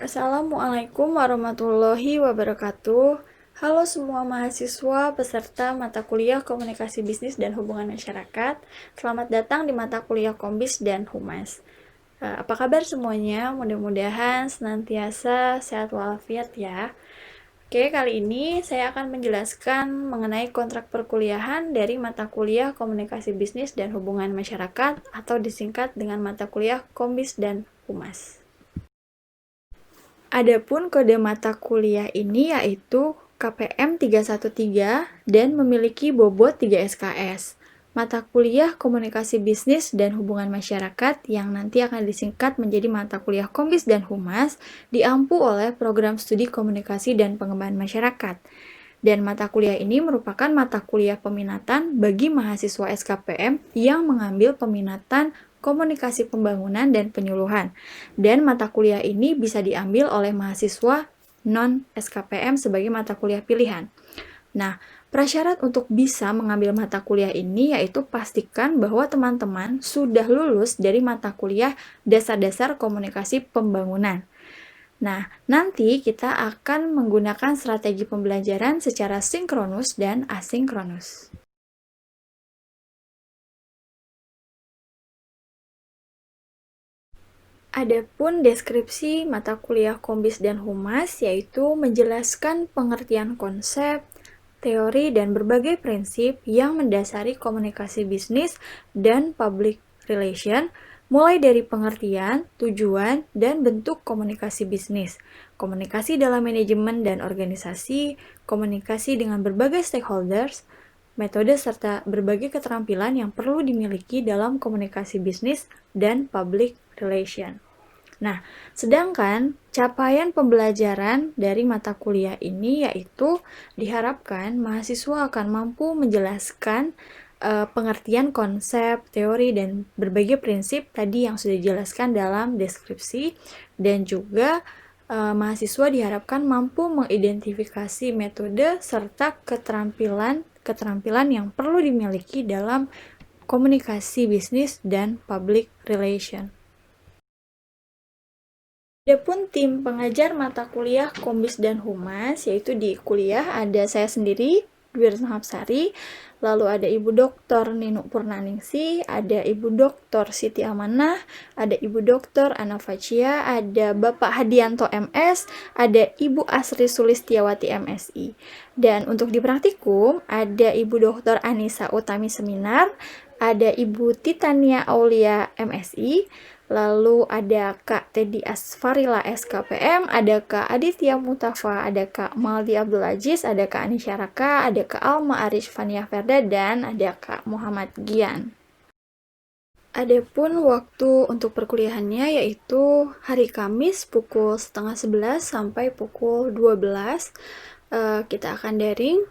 Assalamualaikum warahmatullahi wabarakatuh. Halo semua mahasiswa peserta mata kuliah Komunikasi Bisnis dan Hubungan Masyarakat. Selamat datang di mata kuliah Kombis dan Humas. Apa kabar semuanya? Mudah-mudahan senantiasa sehat walafiat ya. Oke, kali ini saya akan menjelaskan mengenai kontrak perkuliahan dari mata kuliah Komunikasi Bisnis dan Hubungan Masyarakat atau disingkat dengan mata kuliah Kombis dan Humas. Adapun kode mata kuliah ini yaitu KPM 313 dan memiliki bobot 3 SKS. Mata kuliah Komunikasi Bisnis dan Hubungan Masyarakat yang nanti akan disingkat menjadi mata kuliah Kombis dan Humas diampu oleh program studi Komunikasi dan Pengembangan Masyarakat. Dan mata kuliah ini merupakan mata kuliah peminatan bagi mahasiswa SKPM yang mengambil peminatan Komunikasi Pembangunan dan Penyuluhan. Dan mata kuliah ini bisa diambil oleh mahasiswa non-SKPM sebagai mata kuliah pilihan. Nah, prasyarat untuk bisa mengambil mata kuliah ini yaitu pastikan bahwa teman-teman sudah lulus dari mata kuliah dasar-dasar komunikasi pembangunan. Nah, nanti kita akan menggunakan strategi pembelajaran secara sinkronus dan asinkronus. Adapun deskripsi mata kuliah Kombis dan Humas yaitu menjelaskan pengertian konsep, teori, dan berbagai prinsip yang mendasari komunikasi bisnis dan public relation, mulai dari pengertian, tujuan, dan bentuk komunikasi bisnis, komunikasi dalam manajemen dan organisasi, komunikasi dengan berbagai stakeholders, metode serta berbagai keterampilan yang perlu dimiliki dalam komunikasi bisnis dan public relation. Nah, sedangkan capaian pembelajaran dari mata kuliah ini yaitu diharapkan mahasiswa akan mampu menjelaskan pengertian konsep, teori, dan berbagai prinsip tadi yang sudah dijelaskan dalam deskripsi, dan juga mahasiswa diharapkan mampu mengidentifikasi metode serta keterampilan yang perlu dimiliki dalam komunikasi bisnis dan public relation. Adapun tim pengajar mata kuliah Kombis dan Humas, yaitu di kuliah ada saya sendiri, Dwi Retno Hapsari, lalu ada Ibu Dr. Ninu Purnaningsi, ada Ibu Dr. Siti Amanah, ada Ibu Dr. Ana Facia, ada Bapak Hadianto MS, ada Ibu Asri Sulistiawati MSI. Dan untuk di praktikum ada Ibu Dr. Anissa Utami Seminar, ada Ibu Titania Aulia MSI, lalu ada Kak Teddy Asfarila SKPM, ada Kak Aditya Mutafa, ada Kak Maldi Abdul Aziz, ada Kak Anisya Raka, ada Kak Alma Arif Fania Ferda, dan ada Kak Muhammad Gian. Adapun waktu untuk perkuliahannya yaitu hari Kamis pukul 10:30 sampai pukul 12. Kita akan daring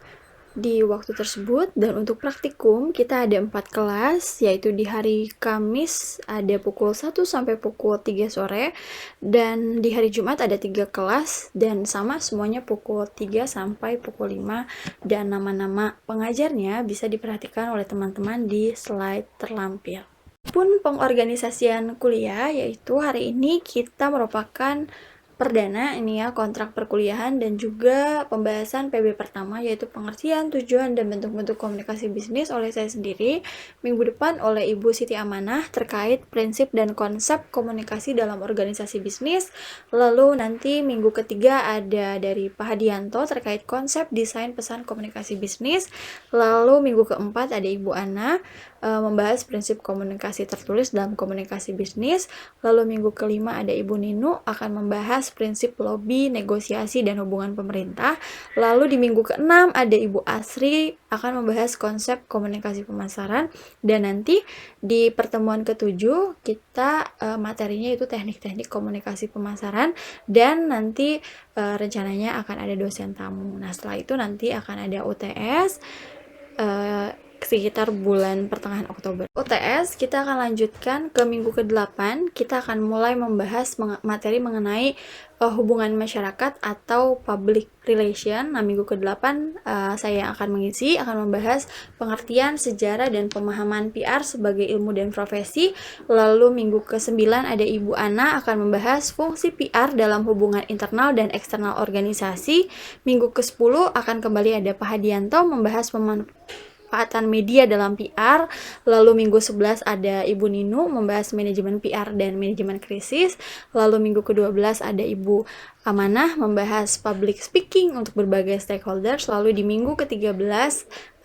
di waktu tersebut, dan untuk praktikum kita ada 4 kelas, yaitu di hari Kamis ada pukul 1 sampai pukul 3 sore, dan di hari Jumat ada 3 kelas, dan sama semuanya pukul 3 sampai pukul 5, dan nama-nama pengajarnya bisa diperhatikan oleh teman-teman di slide terlampir. Pun pengorganisasian kuliah, yaitu hari ini kita merupakan perdana ini ya, kontrak perkuliahan dan juga pembahasan PB pertama yaitu pengertian, tujuan, dan bentuk-bentuk komunikasi bisnis oleh saya sendiri. Minggu depan oleh Ibu Siti Amanah terkait prinsip dan konsep komunikasi dalam organisasi bisnis. Lalu nanti minggu ketiga ada dari Pak Hadianto terkait konsep desain pesan komunikasi bisnis. Lalu minggu keempat ada Ibu Ana membahas prinsip komunikasi tertulis dalam komunikasi bisnis. Lalu minggu kelima ada Ibu Ninu akan membahas prinsip lobby, negosiasi, dan hubungan pemerintah. Lalu di minggu ke-6 ada Ibu Asri akan membahas konsep komunikasi pemasaran. Dan nanti di pertemuan ke-7 kita materinya itu teknik-teknik komunikasi pemasaran, dan nanti rencananya akan ada dosen tamu. Nah, setelah itu nanti akan ada UTS, sekitar bulan pertengahan Oktober. UTS kita akan lanjutkan ke minggu ke-8, kita akan mulai membahas materi mengenai hubungan masyarakat atau public relation. Nah, minggu ke-8 saya akan membahas pengertian, sejarah, dan pemahaman PR sebagai ilmu dan profesi. Lalu minggu ke-9 ada Ibu Ana akan membahas fungsi PR dalam hubungan internal dan eksternal organisasi. Minggu ke-10 akan kembali ada Pak Hadianto membahas pemanfaatan media dalam PR. Lalu minggu 11 ada Ibu Ninu membahas manajemen PR dan manajemen krisis. Lalu minggu ke-12 ada Ibu Amanah membahas public speaking untuk berbagai stakeholders. Lalu di minggu ke-13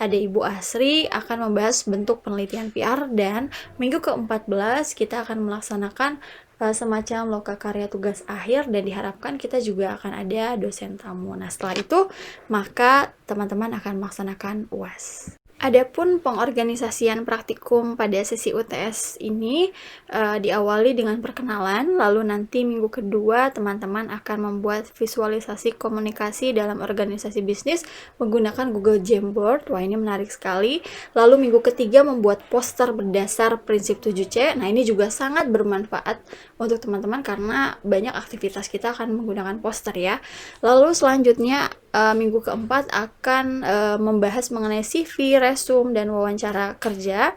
ada Ibu Asri akan membahas bentuk penelitian PR, dan minggu ke-14 kita akan melaksanakan semacam lokakarya tugas akhir, dan diharapkan kita juga akan ada dosen tamu. Nah, setelah itu maka teman-teman akan melaksanakan UAS. Adapun pengorganisasian praktikum pada sesi UTS ini diawali dengan perkenalan, lalu nanti minggu kedua teman-teman akan membuat visualisasi komunikasi dalam organisasi bisnis menggunakan Google Jamboard. Wah, ini menarik sekali. Lalu minggu ketiga membuat poster berdasar prinsip 7C. Nah, ini juga sangat bermanfaat untuk teman-teman karena banyak aktivitas kita akan menggunakan poster ya. Lalu selanjutnya minggu keempat akan membahas mengenai CV, resume, dan wawancara kerja.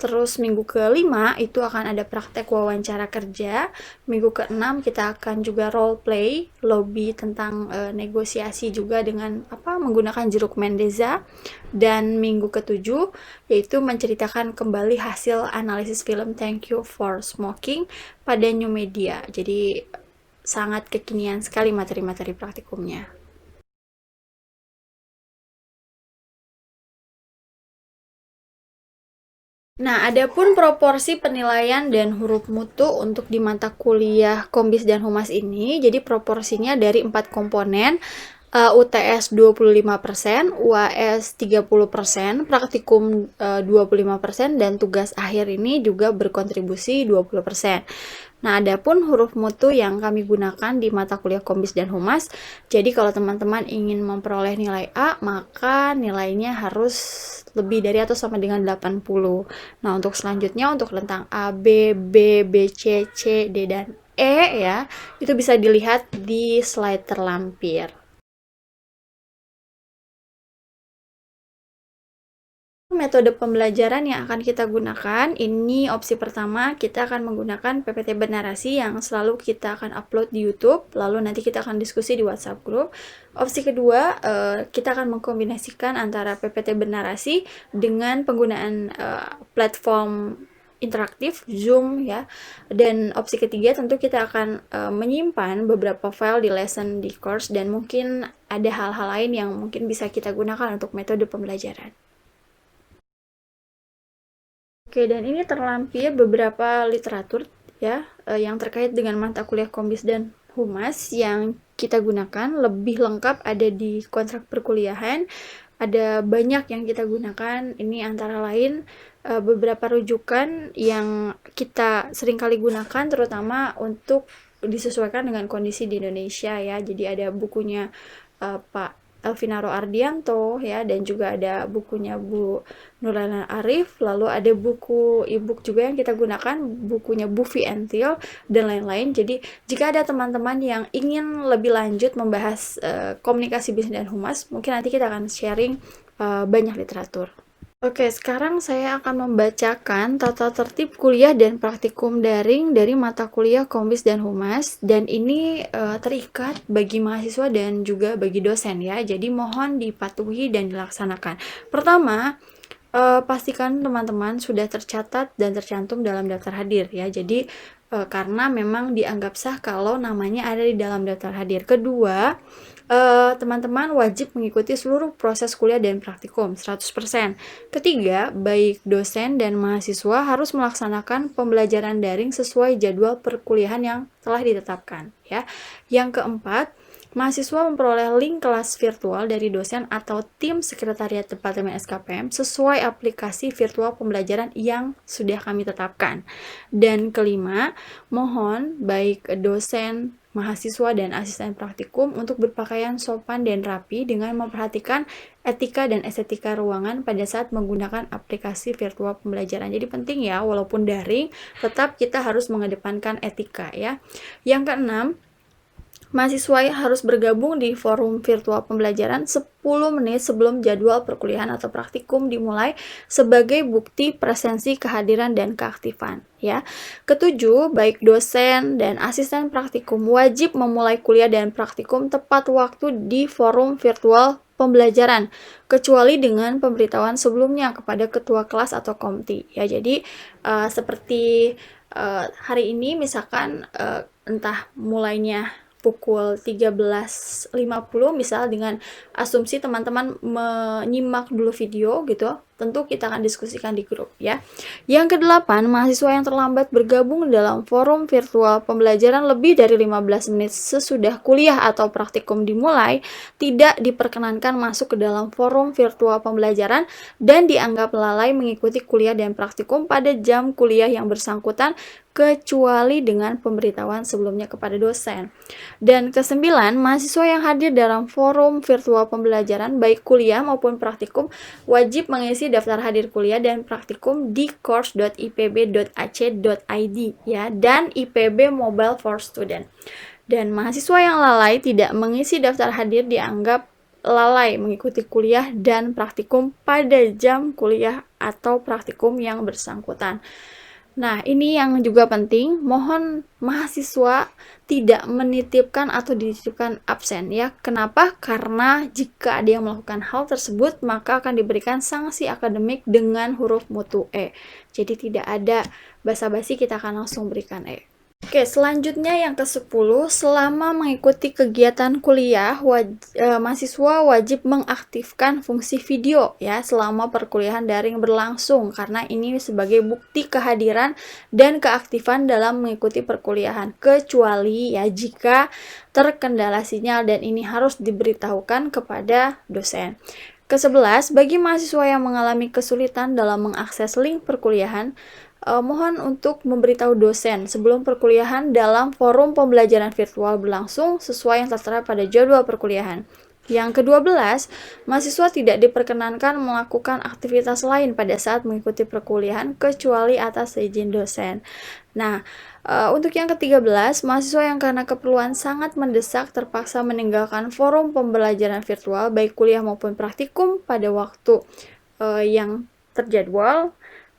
Terus minggu kelima itu akan ada praktek wawancara kerja. Minggu keenam kita akan juga role play, lobby tentang negosiasi juga dengan menggunakan jeruk Mendoza. Dan minggu ketujuh yaitu menceritakan kembali hasil analisis film Thank You for Smoking pada New Media. Jadi sangat kekinian sekali materi-materi praktikumnya. Nah, adapun proporsi penilaian dan huruf mutu untuk di mata kuliah Kombis dan Humas ini, jadi proporsinya dari 4 komponen, UTS 25%, UAS 30%, praktikum 25%, dan tugas akhir ini juga berkontribusi 20%. Nah, adapun huruf mutu yang kami gunakan di mata kuliah Kombis dan Humas, jadi kalau teman-teman ingin memperoleh nilai A, maka nilainya harus lebih dari atau sama dengan 80. Nah, untuk selanjutnya untuk tentang A, B, B, C, C, D, dan E ya, itu bisa dilihat di slide terlampir. Metode pembelajaran yang akan kita gunakan, ini opsi pertama, kita akan menggunakan PPT Bernarasi yang selalu kita akan upload di YouTube, lalu nanti kita akan diskusi di WhatsApp group. Opsi kedua, kita akan mengkombinasikan antara PPT Bernarasi dengan penggunaan platform interaktif, Zoom ya. Dan opsi ketiga tentu kita akan menyimpan beberapa file di lesson di course, dan mungkin ada hal-hal lain yang mungkin bisa kita gunakan untuk metode pembelajaran. Oke, dan ini terlampir beberapa literatur ya yang terkait dengan mata kuliah Kombis dan Humas yang kita gunakan. Lebih lengkap ada di kontrak perkuliahan. Ada banyak yang kita gunakan. Ini antara lain beberapa rujukan yang kita seringkali gunakan terutama untuk disesuaikan dengan kondisi di Indonesia ya. Jadi ada bukunya Pak Elvinaro Ardianto ya, dan juga ada bukunya Bu Nurlana Arif, lalu ada buku e-book juga yang kita gunakan, bukunya Bu Fientil, dan lain-lain. Jadi jika ada teman-teman yang ingin lebih lanjut membahas komunikasi bisnis dan humas, mungkin nanti kita akan sharing banyak literatur. Oke, sekarang saya akan membacakan tata tertib kuliah dan praktikum daring dari mata kuliah Kombis dan Humas, dan ini terikat bagi mahasiswa dan juga bagi dosen ya, jadi mohon dipatuhi dan dilaksanakan. Pertama, pastikan teman-teman sudah tercatat dan tercantum dalam daftar hadir ya, jadi karena memang dianggap sah kalau namanya ada di dalam daftar hadir. Kedua, teman-teman wajib mengikuti seluruh proses kuliah dan praktikum 100%. Ketiga, baik dosen dan mahasiswa harus melaksanakan pembelajaran daring sesuai jadwal perkuliahan yang telah ditetapkan ya. Yang keempat, mahasiswa memperoleh link kelas virtual dari dosen atau tim sekretariat Departemen SKPM sesuai aplikasi virtual pembelajaran yang sudah kami tetapkan. Dan kelima, mohon baik dosen, mahasiswa, dan asisten praktikum untuk berpakaian sopan dan rapi dengan memperhatikan etika dan estetika ruangan pada saat menggunakan aplikasi virtual pembelajaran. Jadi penting ya, walaupun daring, tetap kita harus mengedepankan etika ya. Yang keenam, mahasiswa harus bergabung di forum virtual pembelajaran 10 menit sebelum jadwal perkuliahan atau praktikum dimulai sebagai bukti presensi kehadiran dan keaktifan ya. Ketujuh, baik dosen dan asisten praktikum wajib memulai kuliah dan praktikum tepat waktu di forum virtual pembelajaran kecuali dengan pemberitahuan sebelumnya kepada ketua kelas atau komti ya. Jadi seperti hari ini misalkan entah mulainya pukul 13.50 misal, dengan asumsi teman-teman menyimak dulu video gitu, tentu kita akan diskusikan di grup ya. Yang kedelapan, mahasiswa yang terlambat bergabung dalam forum virtual pembelajaran lebih dari 15 menit sesudah kuliah atau praktikum dimulai tidak diperkenankan masuk ke dalam forum virtual pembelajaran dan dianggap lalai mengikuti kuliah dan praktikum pada jam kuliah yang bersangkutan kecuali dengan pemberitahuan sebelumnya kepada dosen. Dan kesembilan, mahasiswa yang hadir dalam forum virtual pembelajaran baik kuliah maupun praktikum wajib mengisi daftar hadir kuliah dan praktikum di course.ipb.ac.id ya, dan IPB Mobile for Student. Dan mahasiswa yang lalai tidak mengisi daftar hadir dianggap lalai mengikuti kuliah dan praktikum pada jam kuliah atau praktikum yang bersangkutan. Nah, ini yang juga penting, mohon mahasiswa tidak menitipkan atau dititipkan absen ya. Kenapa? Karena jika ada yang melakukan hal tersebut, maka akan diberikan sanksi akademik dengan huruf mutu E. Jadi tidak ada basa-basi, kita akan langsung berikan E. Oke, selanjutnya yang ke-10, selama mengikuti kegiatan kuliah, mahasiswa wajib mengaktifkan fungsi video ya selama perkuliahan daring berlangsung, karena ini sebagai bukti kehadiran dan keaktifan dalam mengikuti perkuliahan, kecuali ya jika terkendala sinyal, dan ini harus diberitahukan kepada dosen. Ke-11, bagi mahasiswa yang mengalami kesulitan dalam mengakses link perkuliahan, mohon untuk memberitahu dosen sebelum perkuliahan dalam forum pembelajaran virtual berlangsung sesuai yang tertera pada jadwal perkuliahan. Yang ke-12, mahasiswa tidak diperkenankan melakukan aktivitas lain pada saat mengikuti perkuliahan kecuali atas izin dosen. Nah, untuk yang ke-13, mahasiswa yang karena keperluan sangat mendesak terpaksa meninggalkan forum pembelajaran virtual baik kuliah maupun praktikum pada waktu yang terjadwal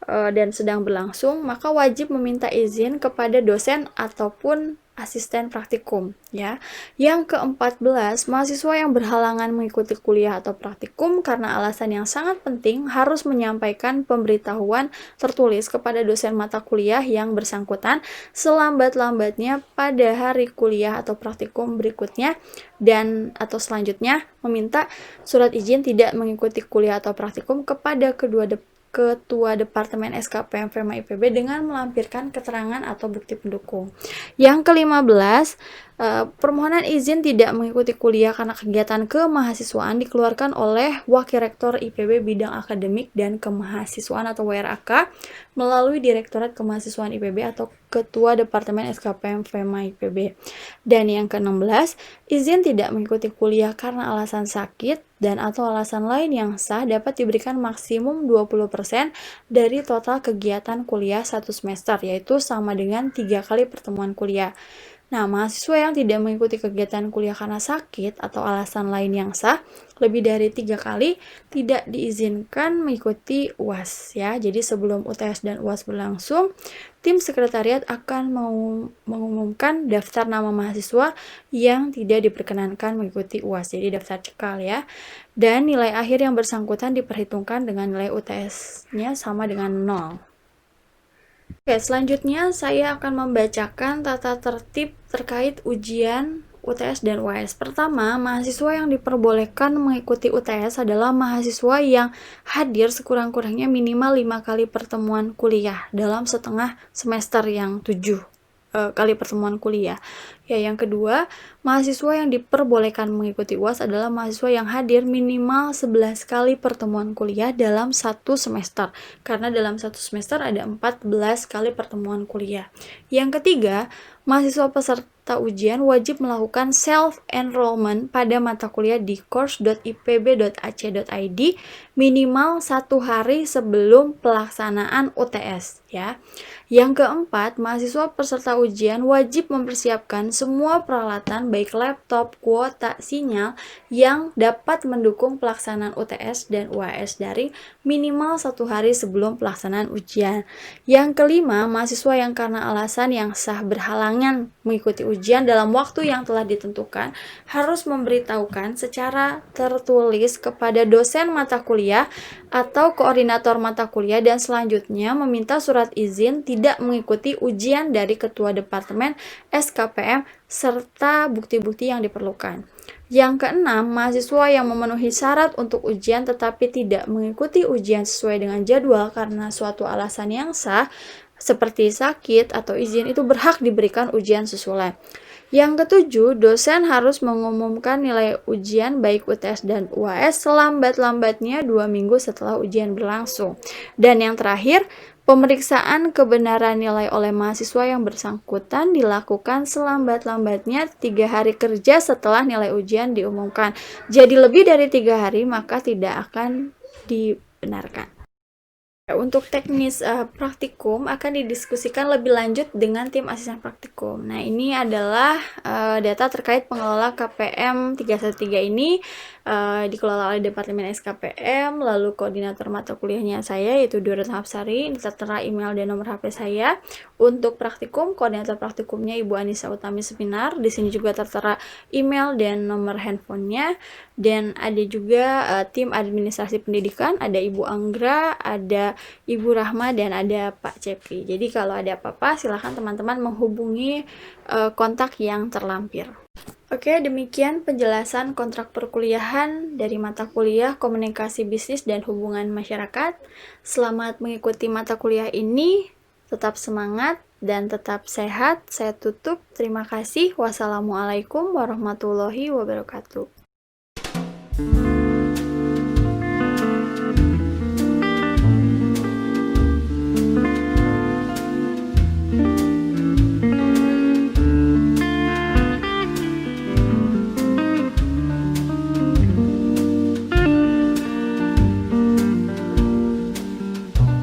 dan sedang berlangsung, maka wajib meminta izin kepada dosen ataupun asisten praktikum ya. Yang ke-14, mahasiswa yang berhalangan mengikuti kuliah atau praktikum karena alasan yang sangat penting harus menyampaikan pemberitahuan tertulis kepada dosen mata kuliah yang bersangkutan selambat-lambatnya pada hari kuliah atau praktikum berikutnya, dan atau selanjutnya meminta surat izin tidak mengikuti kuliah atau praktikum kepada Ketua Departemen SKPM FEMA IPB dengan melampirkan keterangan atau bukti pendukung. Yang ke-15, permohonan izin tidak mengikuti kuliah karena kegiatan kemahasiswaan dikeluarkan oleh Wakil Rektor IPB Bidang Akademik dan Kemahasiswaan atau WRAK melalui Direktorat Kemahasiswaan IPB atau Ketua Departemen SKPM FEMA IPB. Dan yang ke-16, izin tidak mengikuti kuliah karena alasan sakit dan atau alasan lain yang sah dapat diberikan maksimum 20% dari total kegiatan kuliah 1 semester, yaitu sama dengan 3 kali pertemuan kuliah. Nah, mahasiswa yang tidak mengikuti kegiatan kuliah karena sakit atau alasan lain yang sah lebih dari 3 kali tidak diizinkan mengikuti UAS ya. Jadi sebelum UTS dan UAS berlangsung, tim sekretariat akan mengumumkan daftar nama mahasiswa yang tidak diperkenankan mengikuti UAS. Jadi daftar cekal ya. Dan nilai akhir yang bersangkutan diperhitungkan dengan nilai UTS-nya sama dengan 0. Oke, selanjutnya saya akan membacakan tata tertib terkait ujian UTS dan UAS. Pertama, mahasiswa yang diperbolehkan mengikuti UTS adalah mahasiswa yang hadir sekurang-kurangnya minimal 5 kali pertemuan kuliah dalam setengah semester yang 7. kali pertemuan kuliah. Ya, yang kedua, mahasiswa yang diperbolehkan mengikuti UAS adalah mahasiswa yang hadir minimal 11 kali pertemuan kuliah dalam satu semester. Karena dalam satu semester ada 14 kali pertemuan kuliah. Yang ketiga, mahasiswa peserta ujian wajib melakukan self-enrollment pada mata kuliah di course.ipb.ac.id minimal 1 hari sebelum pelaksanaan UTS, ya. Yang keempat, mahasiswa peserta ujian wajib mempersiapkan semua peralatan baik laptop, kuota, sinyal yang dapat mendukung pelaksanaan UTS dan UAS daring minimal 1 hari sebelum pelaksanaan ujian. Yang kelima, mahasiswa yang karena alasan yang sah berhalangan mengikuti ujian dalam waktu yang telah ditentukan harus memberitahukan secara tertulis kepada dosen mata kuliah atau koordinator mata kuliah dan selanjutnya meminta surat izin tidak mengikuti ujian dari ketua departemen SKPM serta bukti-bukti yang diperlukan. Yang keenam, mahasiswa yang memenuhi syarat untuk ujian tetapi tidak mengikuti ujian sesuai dengan jadwal karena suatu alasan yang sah seperti sakit atau izin itu berhak diberikan ujian susulan. Yang ketujuh, dosen harus mengumumkan nilai ujian baik UTS dan UAS selambat-lambatnya 2 minggu setelah ujian berlangsung. Dan yang terakhir, pemeriksaan kebenaran nilai oleh mahasiswa yang bersangkutan dilakukan selambat-lambatnya 3 hari kerja setelah nilai ujian diumumkan. Jadi lebih dari 3 hari maka tidak akan dibenarkan. Untuk teknis praktikum akan didiskusikan lebih lanjut dengan tim asisten praktikum. Nah, ini adalah data terkait pengelola KPM 313 ini dikelola oleh Departemen SKPM, lalu koordinator mata kuliahnya saya yaitu Duret Hapsari, ini tertera email dan nomor HP saya. Untuk praktikum, koordinator praktikumnya Ibu Anissa Utami Sepinar. Di sini juga tertera email dan nomor handphonenya. Dan ada juga tim administrasi pendidikan, ada Ibu Anggra, ada Ibu Rahma, dan ada Pak Cepri. Jadi kalau ada apa-apa silahkan teman-teman menghubungi kontak yang terlampir. Oke, demikian penjelasan kontrak perkuliahan dari mata kuliah Komunikasi Bisnis dan Hubungan Masyarakat. Selamat mengikuti mata kuliah ini, tetap semangat dan tetap sehat. Saya tutup, terima kasih. Wassalamualaikum warahmatullahi wabarakatuh.